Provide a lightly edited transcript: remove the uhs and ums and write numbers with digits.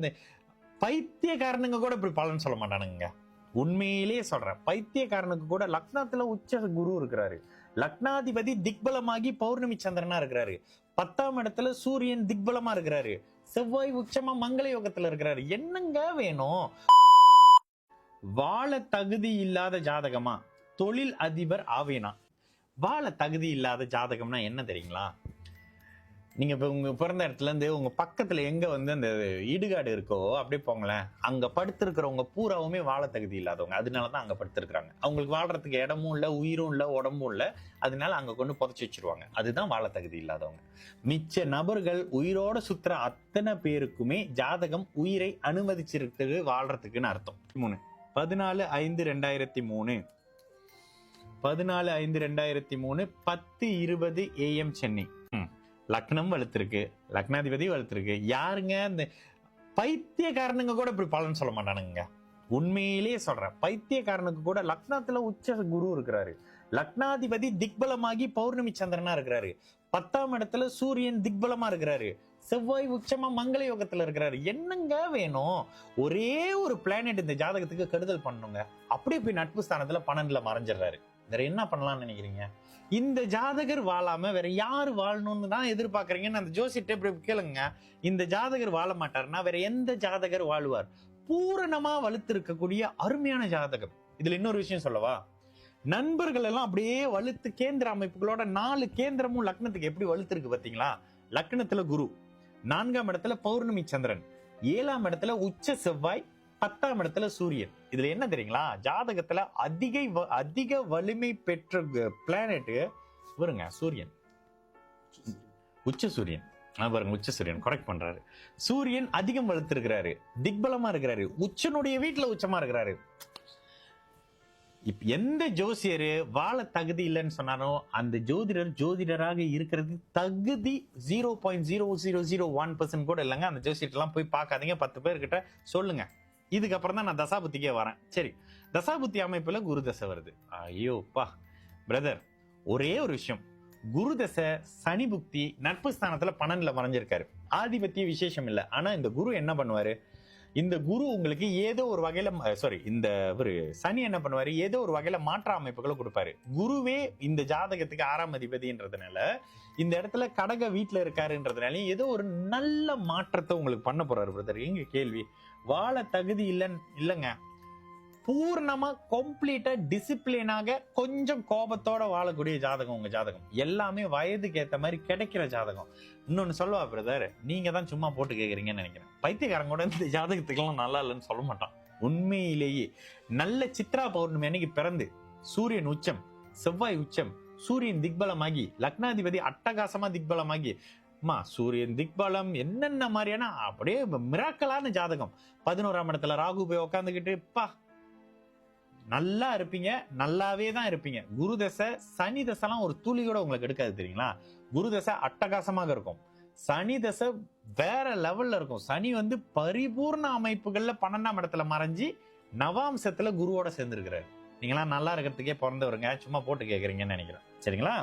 இந்த பைத்தியக்காரனுங்க கூட இப்படி பலன் சொல்ல மாட்டானுங்க. உண்மையிலேயே சொல்றேன், பைத்தியக்காரனுக்கு கூட லக்னத்துல உச்ச குரு இருக்கிறாரு, லக்னாதிபதி திக்பலமாகி பௌர்ணமி சந்திரனா இருக்கிறாரு, 10ஆம் இடத்துல சூரியன் திக்பலமா இருக்கிறாரு, செவ்வாய் உச்சமா மங்கள யோகத்துல இருக்கிறாரு. என்னங்க வேணும்? வாழ தகுதி இல்லாத ஜாதகமா? தொழில் அதிபர் ஆவேனா? வாழ தகுதி இல்லாத ஜாதகம்னா என்ன தெரியுங்களா? நீங்க இப்ப உங்க பிறந்த இடத்துல இருந்து உங்க பக்கத்துல எங்க வந்து அந்த இடுகாடு இருக்கோ அப்படியே போங்களேன், அங்க படுத்திருக்கிறவங்க பூராவுமே வாழ தகுதி இல்லாதவங்க. அதனாலதான் அங்க படுத்திருக்கிறாங்க. அவங்களுக்கு வாழ்றதுக்கு இடமும் இல்ல, உயிரும் இல்ல, உடம்பும் இல்ல. அதனால அங்க கொண்டு புதைச்சு வச்சிருவாங்க. அதுதான் வாழ தகுதி இல்லாதவங்க. மிச்ச நபர்கள் உயிரோட சுத்துற அத்தனை பேருக்குமே ஜாதகம் உயிரை அனுமதிச்சிருக்கு வாழ்றதுக்குன்னு அர்த்தம். 14/5/2003 14/5/2003 10:20 AM சென்னை. லக்னம் வலுத்திருக்கு, லக்னாதிபதி வலுத்திருக்கு. யாருங்க இந்த பைத்தியக்காரனுங்க கூட இப்படி பலன் சொல்ல மாட்டானுங்க. உண்மையிலேயே சொல்றேன், பைத்தியக்காரனுக்கு கூட லக்னத்துல உச்ச குரு இருக்கிறாரு, லக்னாதிபதி திக்பலமாகி பௌர்ணமி சந்திரனா இருக்கிறாரு, 10ஆம் இடத்துல சூரியன் திக்பலமா இருக்கிறாரு, செவ்வாய் உச்சமா மங்கள யோகத்துல இருக்கிறாரு. என்னங்க வேணும்? ஒரே ஒரு பிளானட் இந்த ஜாதகத்துக்கு கெடுதல் பண்ணுங்க, அப்படியே போய் நட்பு ஸ்தானத்துல 12ல மறைஞ்சிடறாரு. வேற என்ன பண்ணலாம்னு நினைக்கிறீங்க? இந்த ஜாதகர் வாழாம வேற யாரு வாழணும்னு தான் எதிர்பார்க்கறீங்கன்னு அந்த ஜோசிட்ட இப்படி கேளுங்க. இந்த ஜாதகர் வாழ மாட்டாருன்னா வேற எந்த ஜாதகர் வாழுவார்? பூரணமா வலுத்து இருக்கக்கூடிய அருமையான ஜாதகம். இதுல இன்னொரு விஷயம் சொல்லவா? நண்பர்கள் எல்லாம் அப்படியே வலுத்து கேந்திர அமைப்புகளோட 4 கேந்திரமும் லக்னத்துக்கு எப்படி வலுத்து இருக்கு பாத்தீங்களா? லக்னத்துல குரு, 4ஆம் இடத்துல பௌர்ணமி சந்திரன், 7ஆம் இடத்துல உச்ச செவ்வாய், 10ஆம் இடத்துல சூரியன். இதுல என்ன தெரியுங்களா? ஜாதகத்துல அதிக வலிமை பெற்ற பிளானட் வருங்க சூரியன், உச்ச சூரியன். பாருங்க, உச்ச சூரியன் கரெக்ட் பண்றாரு. சூரியன் அதிகம் வலுத்திருக்கிறாரு, திக்பலமா இருக்கிறாரு, உச்சனுடைய வீட்டுல உச்சமா இருக்கிறாரு. எந்த ஜோசியரு வாழ தகுதி இல்லைன்னு சொன்னாரோ அந்த ஜோதிடர் ஜோதிடராக இருக்கிறது தகுதி 0.0001% கூட இல்லைங்க. அந்த ஜோசியர்லாம் போய் பார்க்காதீங்க, 10 பேர்கிட்ட சொல்லுங்க. இதுக்கப்புறம் தான் நான் தசாபுத்திக்கே வரேன். சரி, தசாபுத்தி அமைப்புல குரு தசை வருது. ஐயோப்பா பிரதர், ஒரே ஒரு விஷயம், குரு தசை சனி புக்தி நட்பு ஸ்தானத்துல 12ல மறைஞ்சிருக்காரு. ஆதிபத்திய விசேஷம் இல்ல. ஆனா இந்த குரு என்ன பண்ணுவாரு? இந்த குரு உங்களுக்கு ஏதோ ஒரு வகையில இந்த ஒரு சனி என்ன பண்ணுவாரு? ஏதோ ஒரு வகையில மாற்ற அமைப்புகளை கொடுப்பாரு. குருவே இந்த ஜாதகத்துக்கு 6ஆம் அதிபதின்றதுனால இந்த இடத்துல கடக வீட்டுல இருக்காருன்றதுனால ஏதோ ஒரு நல்ல மாற்றத்தை உங்களுக்கு பண்ண போறாரு பிரதர். எங்க கேள்வி? வாழ தகுதி இல்லைங்க. பூர்ணமா கம்ப்ளீட்டா டிசிப்ளினாக கொஞ்சம் கோபத்தோட வாழக்கூடிய ஜாதகம் உங்க ஜாதகம். எல்லாமே வயதுக்கு ஏத்த மாதிரி கிடைக்கிற ஜாதகம். இன்னொன்னு சொல்லுவா பிரதர், நீங்க தான் சும்மா போட்டு கேக்குறீங்கன்னு நினைக்கிறேன். பைத்தியக்காரங்க கூட இந்த ஜாதகத்துக்கெல்லாம் நல்லா இல்லைன்னு சொல்ல மாட்டான். உண்மையிலேயே நல்ல சித்ரா பௌர்ணமி அன்னைக்கு பிறந்து சூரியன் உச்சம், செவ்வாய் உச்சம், சூரியன் திக்பலமாகி, லக்னாதிபதி அட்டகாசமா திக்பலமாகி, சூரியன் திக்பலம் என்னென்ன மாதிரியான அப்படியே மிராக்கலான ஜாதகம். 11ஆம் இடத்துல ராகு போய் உட்காந்துக்கிட்டு நல்லா இருப்பீங்க, நல்லாவே தான் இருப்பீங்க. குரு தசை சனி தசைலாம் ஒரு துளி கூட உங்களுக்கு எடுக்காது தெரியுங்களா? குரு தசை அட்டகாசமாக இருக்கும், சனி தசை வேற லெவல்ல இருக்கும். சனி வந்து பரிபூர்ண அமைப்புகள்ல 12ஆம் இடத்துல மறைஞ்சி நவாம்சத்துல குருவோட சேர்ந்திருக்கிறாரு. நீங்களாம் நல்லா இருக்கிறதுக்கே பிறந்தவருங்க, சும்மா போட்டு கேக்குறீங்கன்னு நினைக்கிறேன். சரிங்களா?